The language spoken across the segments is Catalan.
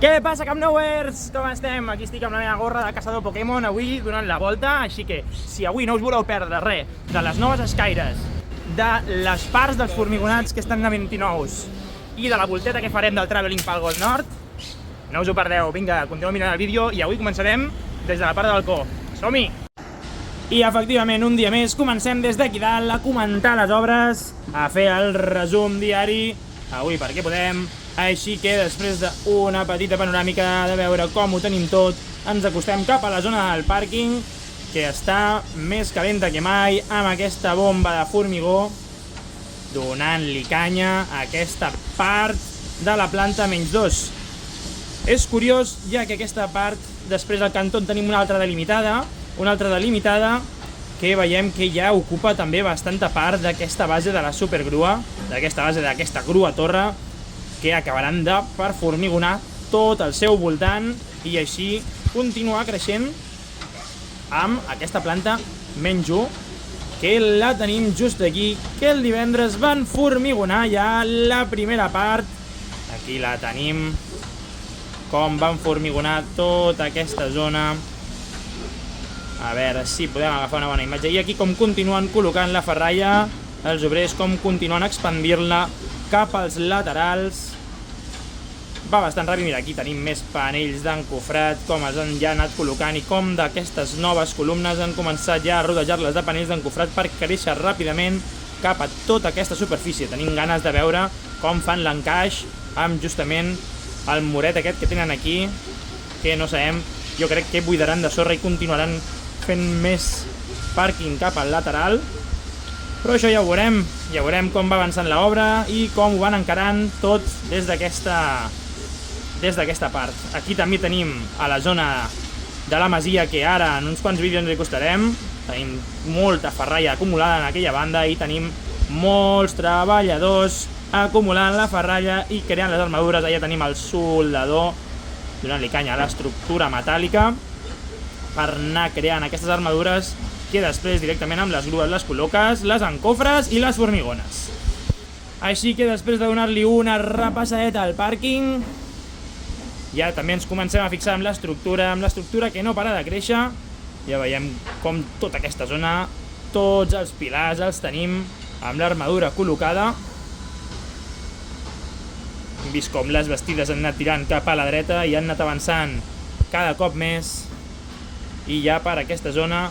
Què passa, Camp Nowheres? Com estem? Aquí estic amb la meva gorra de caçador Pokémon avui donant la volta, així que si avui no us voleu perdre res de les noves escaires, de les parts dels formigonats que estan a 29 i de la volteta que farem del Traveling pel Gol Nord, no us ho perdeu. Vinga, continueu mirant el vídeo i avui començarem des de la part de balcó. Som-hi! I efectivament, un dia més, comencem des d'aquí dalt a comentar les obres, a fer el resum diari, avui perquè podem. Així que després d'una petita panoràmica de veure com ho tenim tot, ens acostem cap a la zona del pàrquing, que està més calenta que mai, amb aquesta bomba de formigó, donant-li canya a aquesta part de la planta -2. És curiós, ja que aquesta part, després al cantó tenim una altra delimitada, que veiem que ja ocupa també bastanta part d'aquesta base de la supergrua, d'aquesta base d'aquesta grua torre, que acabaran de performigonar tot el seu voltant i així continuar creixent amb aquesta planta -1, que la tenim just aquí, que el divendres van formigonar ja la primera part. Aquí la tenim, com van formigonar tota aquesta zona. A veure si podem agafar una bona imatge. I aquí com continuen col·locant la ferralla, els obrers com continuen a expandir-la cap als laterals. Va bastant ràpid. Mira, aquí tenim més panells d'encofrat, com els han ja anat col·locant i com d'aquestes noves columnes han començat ja a rodejar-les de panells d'encofrat per créixer ràpidament cap a tota aquesta superfície. Tenim ganes de veure com fan l'encaix amb justament el muret aquest que tenen aquí, que no sabem, jo crec que buidaran de sorra i continuaran fent més pàrquing cap al lateral. Però això ja ho veurem com va avançant l'obra i com ho van encarant tot des d'aquesta part. Aquí també tenim a la zona de la masia, que ara en uns quants vídeos ens hi acostarem. Tenim molta ferralla acumulada en aquella banda i tenim molts treballadors acumulant la ferralla i creant les armadures. Allà tenim el soldador donant-li canya a l'estructura metàl·lica per anar creant aquestes armadures que després directament amb les grues les col·loques, les encofres i les formigones. Així que després de donar-li una repassadeta al pàrquing, ja també ens comencem a fixar amb l'estructura que no para de créixer. Ja veiem com tota aquesta zona, tots els pilars els tenim amb l'armadura col·locada. Hem vist com les bastides han anat tirant cap a la dreta i han anat avançant cada cop més. I ja per aquesta zona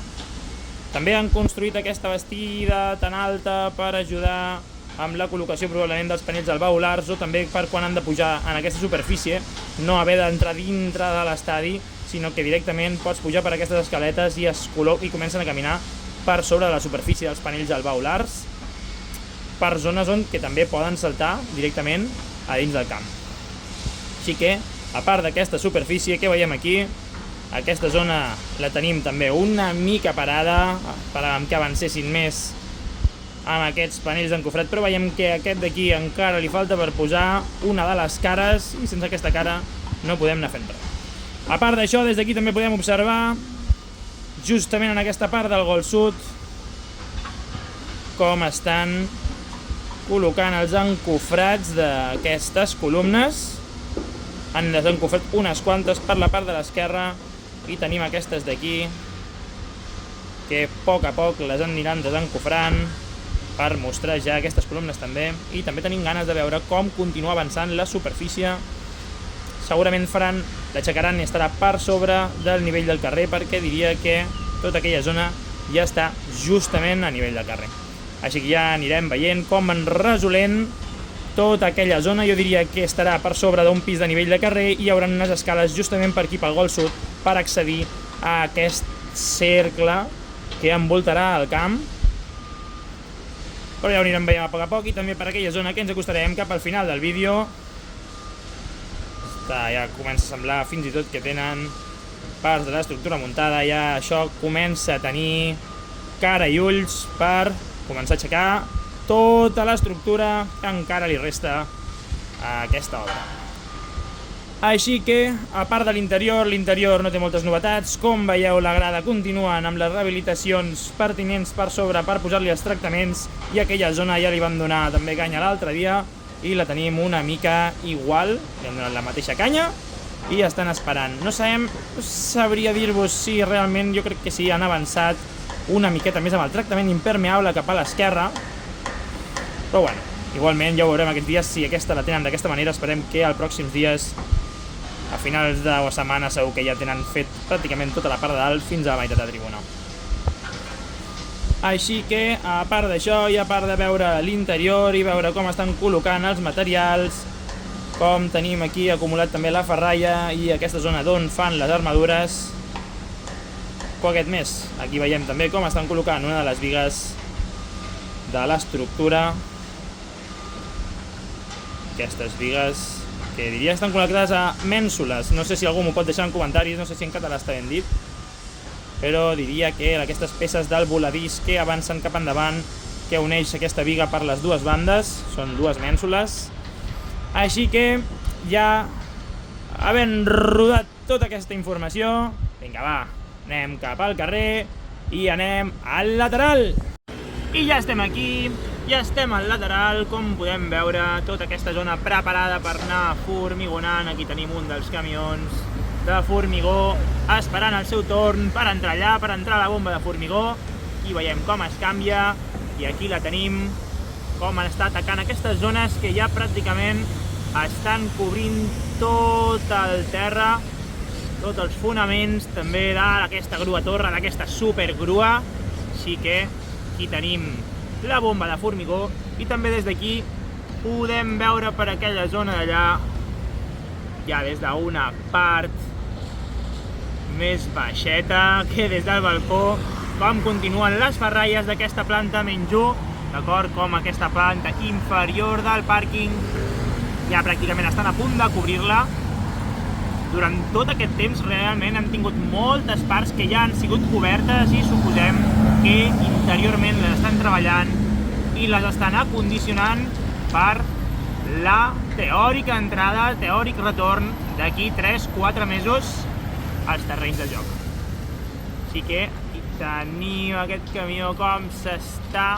també han construït aquesta bastida tan alta per ajudar amb la col·locació probablement dels panells alveolars, o també per quan han de pujar en aquesta superfície no haver d'entrar dintre de l'estadi, sinó que directament pots pujar per aquestes escaletes i comencen a caminar per sobre de la superfície dels panells alveolars, per zones on que també poden saltar directament a dins del camp. Així que, a part d'aquesta superfície que veiem aquí, aquesta zona la tenim també una mica parada, esperàvem que avancessin més amb aquests panells d'encofrat, però veiem que aquest d'aquí encara li falta per posar una de les cares i sense aquesta cara no podem anar fent res. A part d'això, des d'aquí també podem observar justament en aquesta part del Gol Sud com estan col·locant els encofrats d'aquestes columnes. Han desencofrat unes quantes per la part de l'esquerra i tenim aquestes d'aquí que a poc les aniran desencofrant per mostrar ja aquestes columnes també. I també tenim ganes de veure com continua avançant la superfície. Segurament l'aixecaran i estarà per sobre del nivell del carrer, perquè diria que tota aquella zona ja està justament a nivell del carrer. Així que ja anirem veient com van resolent tota aquella zona. Jo diria que estarà per sobre d'un pis de nivell de carrer i hi haurà unes escales justament per aquí pel Gol Sud per accedir a aquest cercle que envoltarà el camp. Però ja ho anirem veient a poc i també per aquella zona que ens acostarem cap al final del vídeo. Ja comença a semblar fins i tot que tenen parts de l'estructura muntada. Ja això comença a tenir cara i ulls per començar a aixecar tota l'estructura que encara li resta a aquesta obra. Així que, a part de l'interior no té moltes novetats. Com veieu, la grada continuen amb les rehabilitacions pertinents per sobre per posar-li els tractaments, i aquella zona ja li van donar també canya l'altre dia i la tenim una mica igual, li hem donat la mateixa canya i estan esperant. No sabria dir-vos si realment, jo crec que sí, han avançat una miqueta més amb el tractament impermeable cap a l'esquerra, però bueno, igualment ja ho veurem aquests dies. Si aquesta la tenen d'aquesta manera, esperem que els pròxims dies, a finals de la setmana, segur que ja tenen fet pràcticament tota la part de dalt fins a la meitat de tribuna. Així que, a part d'això i a part de veure l'interior i veure com estan col·locant els materials, com tenim aquí acumulat també la ferralla i aquesta zona d'on fan les armadures, poquet més. Aquí veiem també com estan col·locant una de les bigues de l'estructura. Aquestes bigues que diria que estan connectades a mènsules. No sé si algú m'ho pot deixar en comentaris, no sé si en català està ben dit, però diria que aquestes peces del voladís que avancen cap endavant, que uneix aquesta biga per les dues bandes, són dues mènsules. Així que ja, havent rodat tota aquesta informació, vinga va, anem cap al carrer i anem al lateral. I ja estem aquí, ja estem al lateral, com podem veure, tota aquesta zona preparada per anar formigonant. Aquí tenim un dels camions de formigó esperant el seu torn per entrar allà, per entrar a la bomba de formigó. Aquí veiem com es canvia i aquí la tenim, com està atacant aquestes zones que ja pràcticament estan cobrint tot el terra, tots els fonaments també d'aquesta grua torre, d'aquesta supergrua. Així que aquí tenim la bomba de formigó i també des d'aquí podem veure per aquella zona d'allà, ja des d'una part més baixeta, que des del balcó, com continuen les ferralles d'aquesta planta menys 1, d'acord? Com aquesta planta inferior del pàrquing ja pràcticament estan a punt de cobrir-la. Durant tot aquest temps realment hem tingut moltes parts que ja han sigut cobertes i suposem que interiorment les estan treballant i les estan acondicionant per la teòrica entrada, teòric retorn d'aquí 3-4 mesos als terrenys de joc. Així que aquí tenim aquest camió com s'està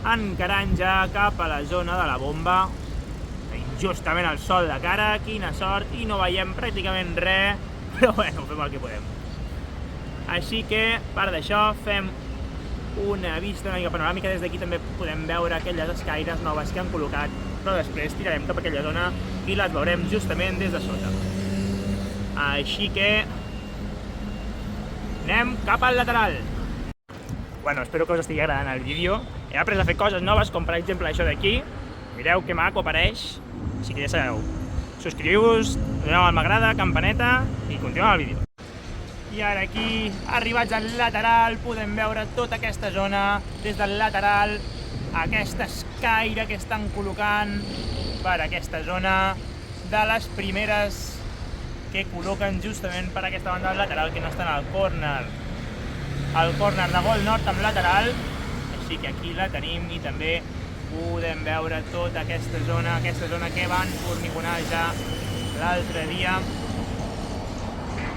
encarant ja cap a la zona de la bomba. Tenim justament el sol de cara, quina sort, i no veiem pràcticament res, però bueno, fem el que podem. Així que, a part d'això, fem una vista una mica panoràmica. Des d'aquí també podem veure aquelles escaires noves que han col·locat, però després tirarem cap a aquella zona i les veurem justament des de sota. Així que anem cap al lateral. Bueno, espero que us estigui agradant el vídeo. He après a fer coses noves, com per exemple això d'aquí. Mireu que maco apareix. Així que ja sabeu, subscriu-vos, doneu al m'agrada, campaneta i continuem el vídeo. I ara aquí, arribats al lateral, podem veure tota aquesta zona des del lateral, aquesta escaire que estan col·locant per aquesta zona, de les primeres que col·loquen justament per aquesta banda del lateral, que no estan al córner. El córner de gol nord amb lateral, així que aquí la tenim i també podem veure tota aquesta zona que van formigonar ja l'altre dia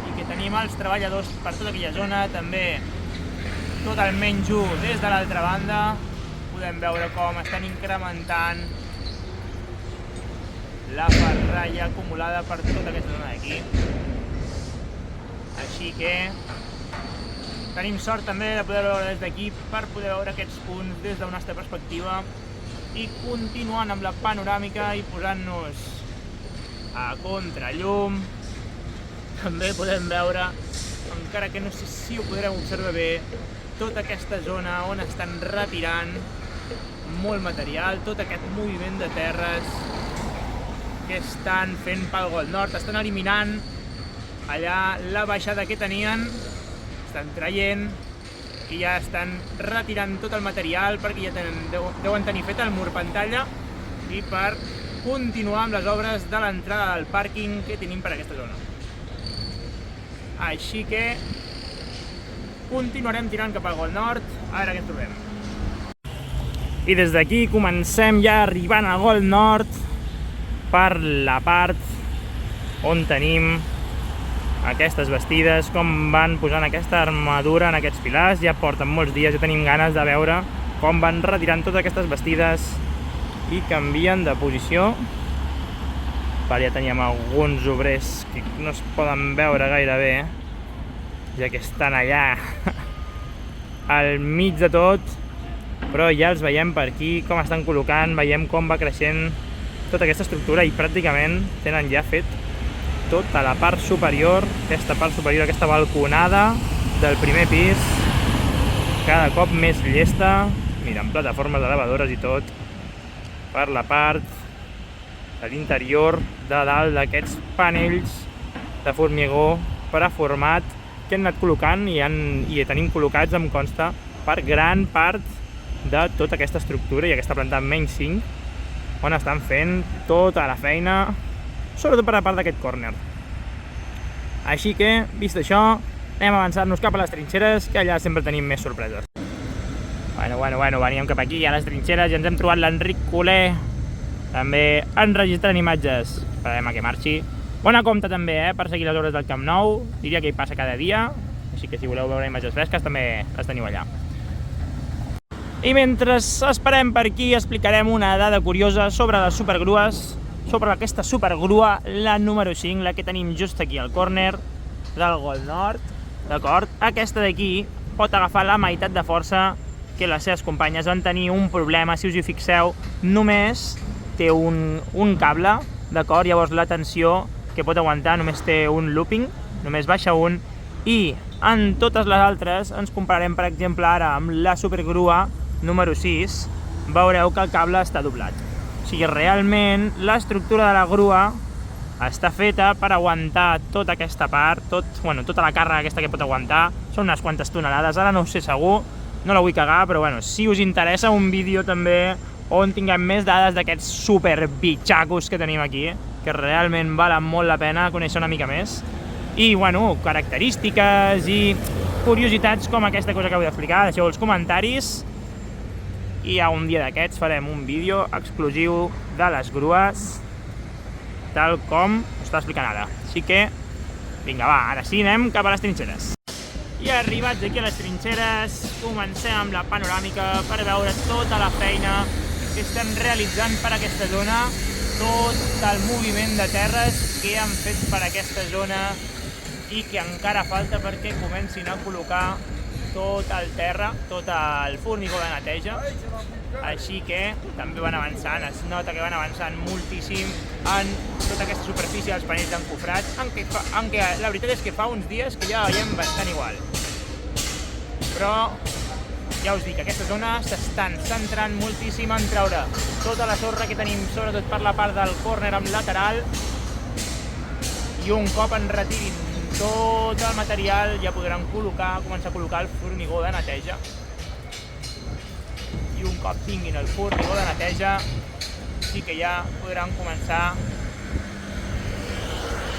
i que tenim els treballadors per tota aquella zona, també tot el menys 1 des de l'altra banda. Podem veure com estan incrementant la ferralla acumulada per tota aquesta zona d'aquí. Així que tenim sort també de poder veure des d'aquí per poder veure aquests punts des d'una altra perspectiva i continuant amb la panoràmica i posant-nos a contrallum. També podem veure, encara que no sé si ho podrem observar bé, tota aquesta zona on estan retirant molt material, tot aquest moviment de terres que estan fent pel gol nord. Estan eliminant allà la baixada que tenien, estan traient i ja estan retirant tot el material perquè ja deuen tenir fet el mur pantalla i per continuar amb les obres de l'entrada del pàrquing que tenim per aquesta zona. Així que continuarem tirant cap al gol nord, a veure què ens trobem. I des d'aquí comencem ja arribant al gol nord per la part on tenim aquestes bastides, com van posant aquesta armadura en aquests pilars. Ja porten molts dies, ja tenim ganes de veure com van retirant totes aquestes bastides i canvien de posició Ja teníem alguns obrers que no es poden veure gaire bé, ja que estan allà al mig de tot, però ja els veiem per aquí, com estan col·locant, veiem com va creixent tota aquesta estructura i pràcticament tenen ja fet tota la part superior, aquesta balconada del primer pis, cada cop més llesta, mira, amb plataformes elevadores i tot, per la part de l'interior de dalt d'aquests panells de formigó preformat que han anat col·locant i tenim col·locats, em consta, per gran part de tota aquesta estructura i aquesta planta menys 5, on estan fent tota la feina, sobretot per la part d'aquest córner. Així que, vist això, anem a avançar-nos cap a les trinxeres, que allà sempre tenim més sorpreses. Bueno, veníem cap aquí, a les trinxeres, i ens hem trobat l'Enric Culer, també enregistrant imatges. Esperem a que marxi. Bona compte també, per seguir les obres del Camp Nou. Diria que hi passa cada dia, així que si voleu veure imatges fresques també les teniu allà. I mentre esperem per aquí explicarem una dada curiosa sobre les supergrues, sobre aquesta supergrua, la número 5, la que tenim just aquí al córner del Gol Nord, d'acord? Aquesta d'aquí pot agafar la meitat de força que les seves companyes van tenir un problema, si us hi fixeu, només té un cable, d'acord? Llavors la tensió que pot aguantar només té un looping, només baixa un, i en totes les altres ens compararem, per exemple, ara amb la supergrua número 6, veureu que el cable està doblat. O sigui, realment l'estructura de la grua està feta per aguantar tota aquesta part, tota la càrrega aquesta que pot aguantar, són unes quantes tonelades, ara no ho sé segur, no la vull cagar, però bueno, si us interessa un vídeo també on tinguem més dades d'aquests super bitxacos que tenim aquí, que realment valen molt la pena conèixer una mica més, i bueno, característiques i curiositats com aquesta cosa que heu d'explicar, deixeu els comentaris, i un dia d'aquests farem un vídeo exclusiu de les grues, tal com us està explicant ara. Així que, vinga, va, ara sí, anem cap a les trinxeres. I arribats aquí a les trinxeres, comencem amb la panoràmica per veure tota la feina que estem realitzant per aquesta zona, tot el moviment de terres que han fet per aquesta zona i que encara falta perquè comencin a col·locar tot el terra, tot el formigó de neteja. Així que també van avançant, es nota que van avançant moltíssim en tota aquesta superfície dels panells encofrats, en què la veritat és que fa uns dies que ja la veiem bastant igual. Però ja us dic, aquesta zona s'estan centrant moltíssim en treure tota la sorra que tenim, sobretot per la part del córner amb lateral, i un cop en retirin tot el material ja podran començar a col·locar el formigó de neteja. I un cop tinguin el formigó de neteja, sí que ja podran començar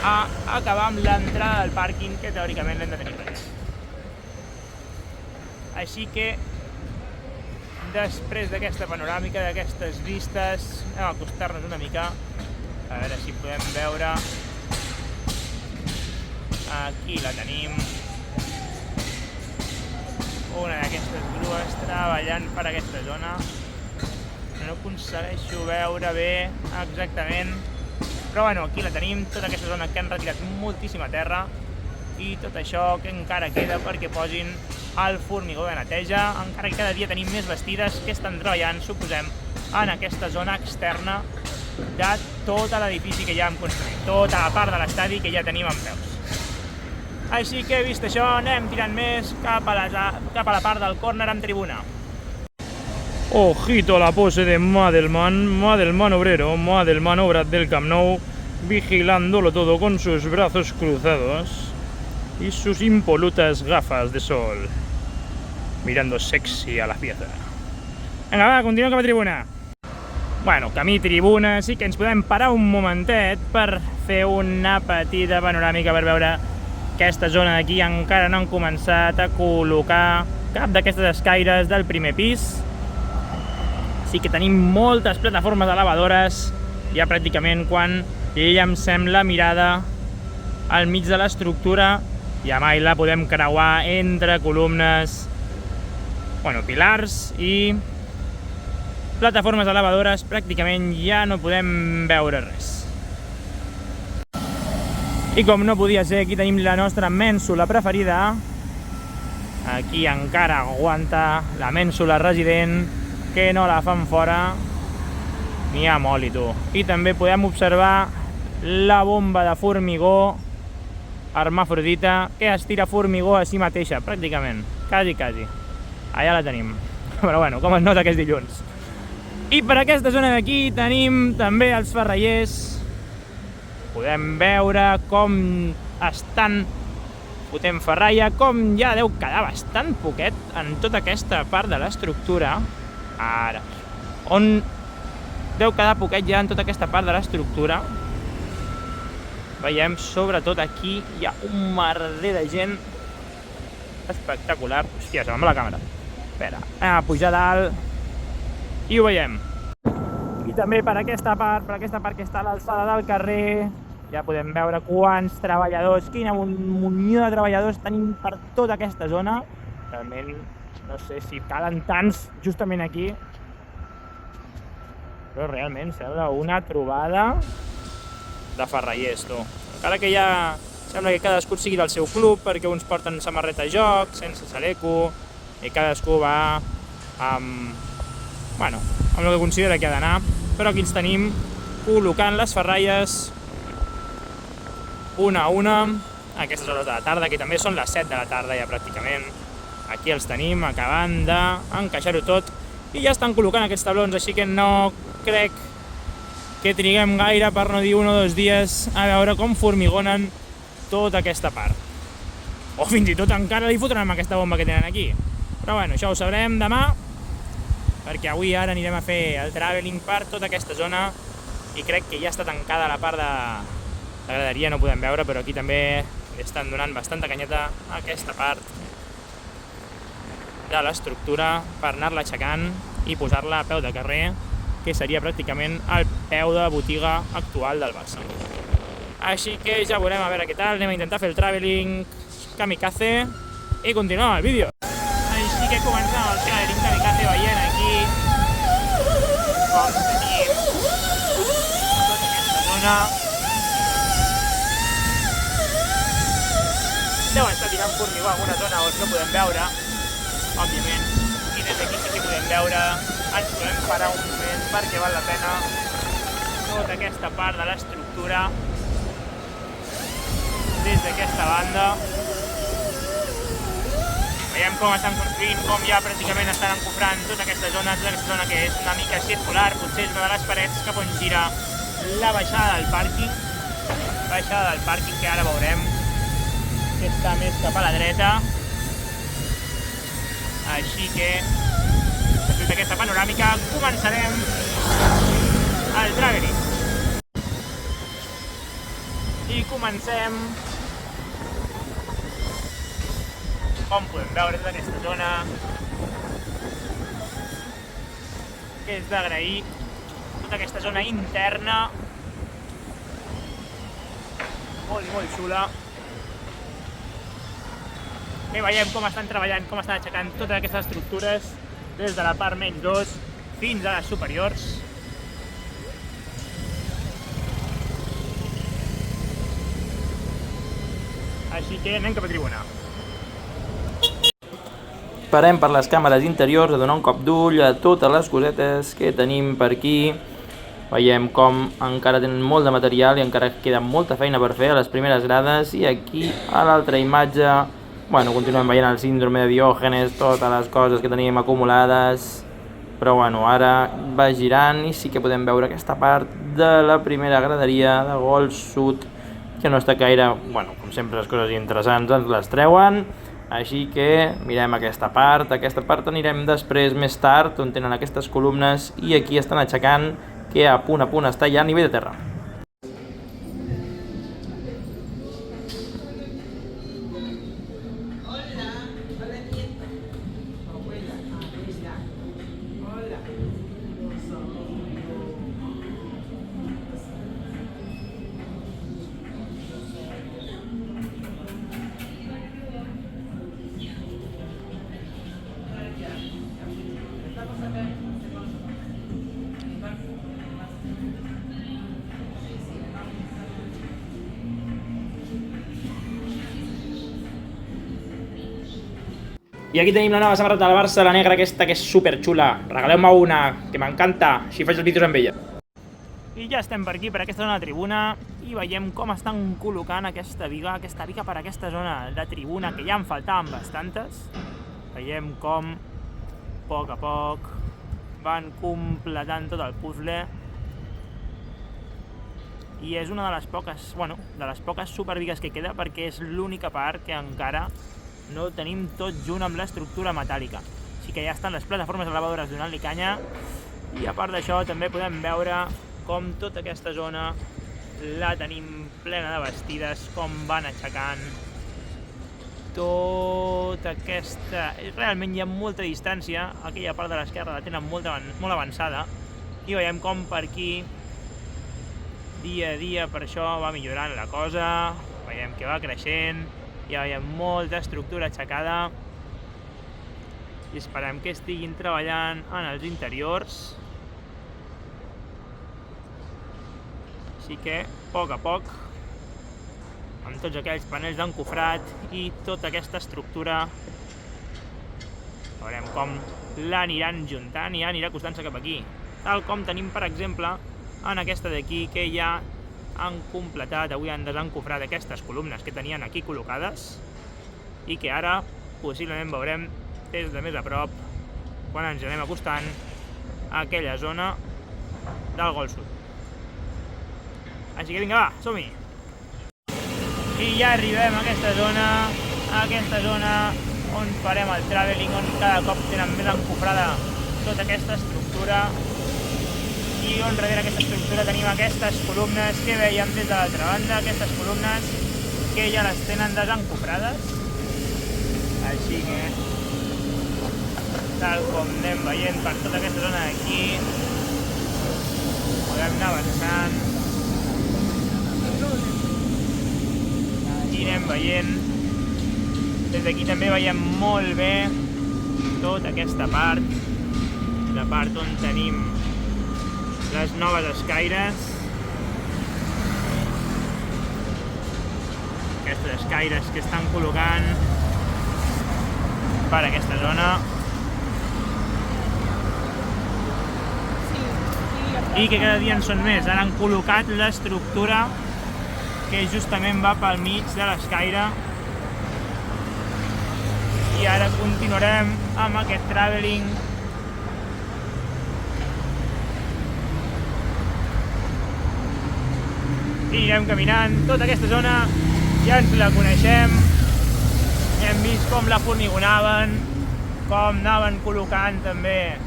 a acabar amb l'entrada del pàrquing, que teòricament l'hem de tenir previst. Així que, després d'aquesta panoràmica, d'aquestes vistes, anem a acostar-nos una mica, a veure si podem veure. Aquí la tenim, una d'aquestes grues treballant per aquesta zona. No aconsegueixo veure bé exactament, però bueno, aquí la tenim, tota aquesta zona que han retirat moltíssima terra, i tot això que encara queda perquè posin el formigó de neteja, encara que cada dia tenim més bastides que estan treballant, suposem, en aquesta zona externa de tot l'edifici que ja hem construït, tota la part de l'estadi que ja tenim en peus. Així que, vist això, anem tirant més cap a la part del córner amb tribuna. Ojito la pose de Madelman obrero, Madelman obra del Camp Nou, vigilándolo todo con sus brazos cruzados y sus impolutas gafas de sol, mirando sexy a la pieza. Vinga, va, continuem cap a tribuna. Bueno, camí tribuna, sí que ens podem parar un momentet per fer una petita panoràmica per veure aquesta zona d'aquí. Encara no han començat a col·locar cap d'aquestes escaires del primer pis. Sí que tenim moltes plataformes elevadores, ja pràcticament quan llancem la mirada al mig de l'estructura, ja mai la podem creuar entre columnes, pilars i plataformes elevadores, pràcticament ja no podem veure res. I com no podia ser, aquí tenim la nostra mènsula preferida. Aquí encara aguanta la mènsula resident, que no la fan fora ni amb oli, tu. I també podem observar la bomba de formigó hermafrodita, que estira formigó a si mateixa, pràcticament, quasi. Allà la tenim. Però bueno, com es nota que és dilluns. I per aquesta zona d'aquí tenim també els ferrallers. Podem veure com estan fotent ferralla, com ja deu quedar bastant poquet en tota aquesta part de l'estructura. Ara, on deu quedar poquet ja en tota aquesta part de l'estructura. Veiem, sobretot aquí, hi ha un merder de gent espectacular. Hòstia, se me'n va la càmera. Espera, anem a pujar dalt i ho veiem. I també per aquesta part que està a l'alçada del carrer, ja podem veure quants treballadors, quina munió de treballadors tenim per tota aquesta zona. Realment, no sé si calen tants justament aquí, però realment sembla una trobada de ferrallers, tu. Encara que ja sembla que cadascú sigui del seu club, perquè uns porten samarreta a joc, sense xaleco, i cadascú va amb el que considera que ha d'anar. Però aquí ens tenim col·locant les ferralles una a una a aquestes hores de la tarda, que també són les 7 de la tarda ja pràcticament. Aquí els tenim acabant d'encaixar-ho tot i ja estan col·locant aquests tablons, així que no crec que triguem gaire, per no dir 1 o 2 dies, a veure com formigonen tota aquesta part. O fins i tot encara li fotran amb aquesta bomba que tenen aquí. Però bueno, això ho sabrem demà, perquè avui ara anirem a fer el traveling per tota aquesta zona i crec que ja està tancada la part de la graderia, no podem veure, però aquí també estan donant bastanta canyeta a aquesta part de l'estructura per anar-la aixecant i posar-la a peu de carrer, que seria pràcticament el peu de botiga actual del Barça. Així que ja veurem a veure què tal, anem a intentar fer el traveling kamikaze i continuar el vídeo. Així que comencem el traveling kamikaze veient aquí com tenim tota aquesta zona. Deu estar tirant formigó en alguna zona on no podem veure, òbviament, i des d'aquí sí que podem veure. Ens podem parar un moment perquè val la pena tota aquesta part de l'estructura des d'aquesta banda. Veiem com estan construint, com ja pràcticament estan encofrant tota aquesta zona que és una mica circular, potser és una de les parets cap on gira la baixada del pàrquing. Baixada del pàrquing que ara veurem, que està més cap a la dreta. Així que, després d'aquesta panoràmica, començarem el traveling. I comencem, com podem veure tota aquesta zona, que és d'agrair, tota aquesta zona interna, molt xula. Bé, veiem com estan treballant, com estan aixecant totes aquestes estructures des de la part menys 2 fins a les superiors. Així que anem cap a tribuna. Parem per les càmeres interiors a donar un cop d'ull a totes les cosetes que tenim per aquí. Veiem com encara tenen molt de material i encara queda molta feina per fer a les primeres grades. I aquí, a l'altra imatge, bueno, continuem veient el síndrome de Diògenes, totes les coses que teníem acumulades. Però bueno, ara va girant i sí que podem veure aquesta part de la primera graderia de Gol Sud, que no està gaire, bueno, com sempre les coses interessants ens les treuen. Així que mirem aquesta part anirem després, més tard, on tenen aquestes columnes i aquí estan aixecant, que a punt està ja a nivell de terra. I aquí tenim la nova samarreta del Barça, la negra aquesta, que és superxula. Regaleu-me una, que m'encanta, així faig els vídeos amb ella. I ja estem per aquí, per aquesta zona de tribuna, i veiem com estan col·locant aquesta viga per aquesta zona de tribuna, que ja en faltaven bastantes. Veiem com, a poc, van completant tot el puzzle. I és una de les poques supervigues que queda, perquè és l'única part que encara no ho tenim tot junt amb l'estructura metàl·lica. Així que ja estan les plataformes elevadores donant-li canya, i a part d'això també podem veure com tota aquesta zona la tenim plena de bastides, com van aixecant tota aquesta... Realment hi ha molta distància, aquella part de l'esquerra la tenen molt avançada, i veiem com per aquí, dia a dia, per això va millorant la cosa, veiem que va creixent, ja veiem molta estructura aixecada, i esperem que estiguin treballant en els interiors. Així que, a poc, amb tots aquells panells d'encofrat i tota aquesta estructura, veurem com l'aniran juntant i anirà acostant-se cap aquí. Tal com tenim, per exemple, en aquesta d'aquí, que ja han completat, avui han desencofrat aquestes columnes que tenien aquí col·locades, i que ara possiblement veurem des de més a prop quan ens anem acostant a aquella zona del Gol Sud. Així que vinga, va, som-hi! I ja arribem a aquesta zona on farem el traveling, on cada cop tenen més encofrada tota aquesta estructura, i on darrere aquesta estructura tenim aquestes columnes que veiem des de l'altra banda, aquestes columnes que ja les tenen desencofrades. Així que, tal com anem veient per tota aquesta zona d'aquí, podem anar avançant i anem veient. Des d'aquí també veiem molt bé tota aquesta part, la part on tenim les noves escaires. Aquestes escaires que estan col·locant per aquesta zona. I que cada dia en són més. Ara han col·locat l'estructura que justament va pel mig de l'escaire. I ara continuarem amb aquest traveling. I anirem caminant. Tota aquesta zona ja ens la coneixem. Hem vist com la formigonaven, com anaven col·locant també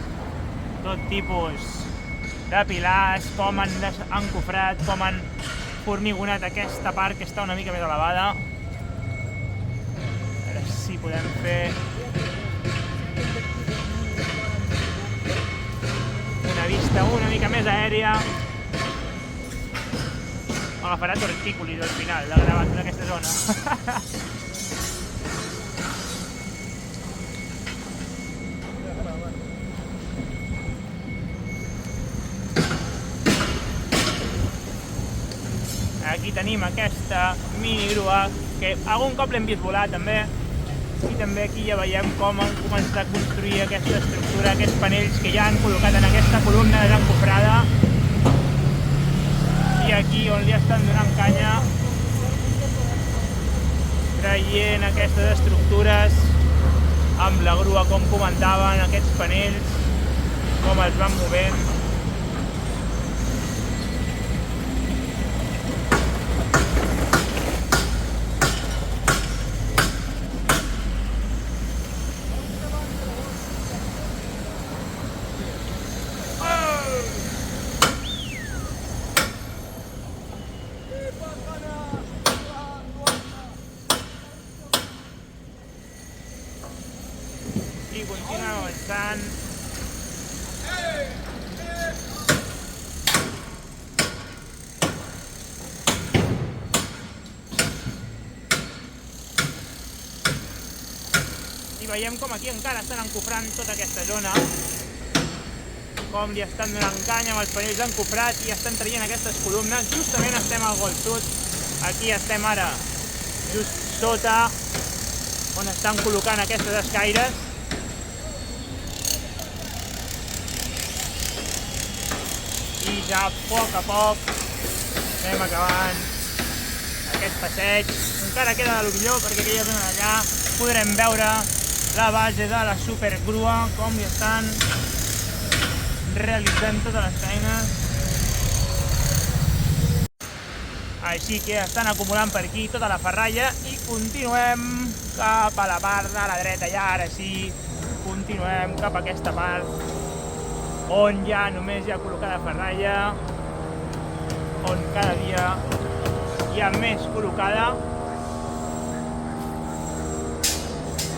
tot tipus de pilars, com han encofrat, com han formigonat aquesta part que està una mica més elevada. A veure si podem fer una vista una mica més aèria. M'agafarà tortícolis al final de gravar tota aquesta zona. Aquí tenim aquesta minigrua que algun cop l'hem vist volar també, i també aquí ja veiem com han començat a construir aquesta estructura, aquests panells que ja han col·locat en aquesta columna desencofrada. I aquí on li estan donant canya, traient aquestes estructures amb la grua, com comentaven, aquests panells, com els van movent. I continuem avançant. I veiem com aquí encara estan encofrant tota aquesta zona, com li estan donant canya amb els panells encofrats i estan traient aquestes columnes. Justament estem al Gol Sud, aquí estem ara just sota on estan col·locant aquestes escaires. I ja a poc anem acabant aquest passeig. Encara queda de lo millor perquè aquella zona d'allà podrem veure la base de la supergrua, com hi estan realitzant totes les feines. Així que estan acumulant per aquí tota la ferralla i continuem cap a la part de la dreta. Ja ara sí, continuem cap a aquesta part on ja només hi ha col·locada ferralla, on cada dia hi ha més col·locada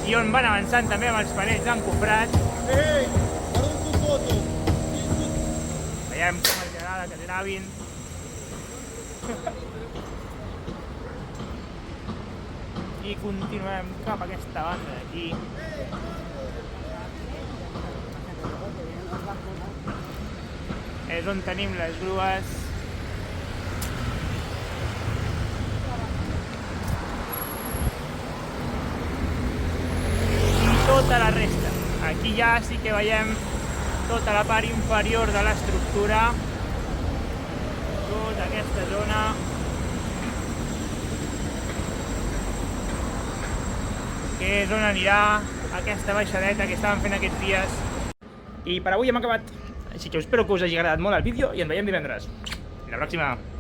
i on van avançant també amb els panells encofrats. Veiem com els agrada que es gravin. I continuem cap a aquesta banda d'aquí. És on tenim les grues. I tota la resta. Aquí ja sí que veiem tota la part inferior de l'estructura. Tota aquesta zona. Que és on anirà aquesta baixadeta que estàvem fent aquests dies. I per avui hem acabat. Així que espero que us hagi agradat molt el vídeo i ens veiem divendres. Fins la pròxima!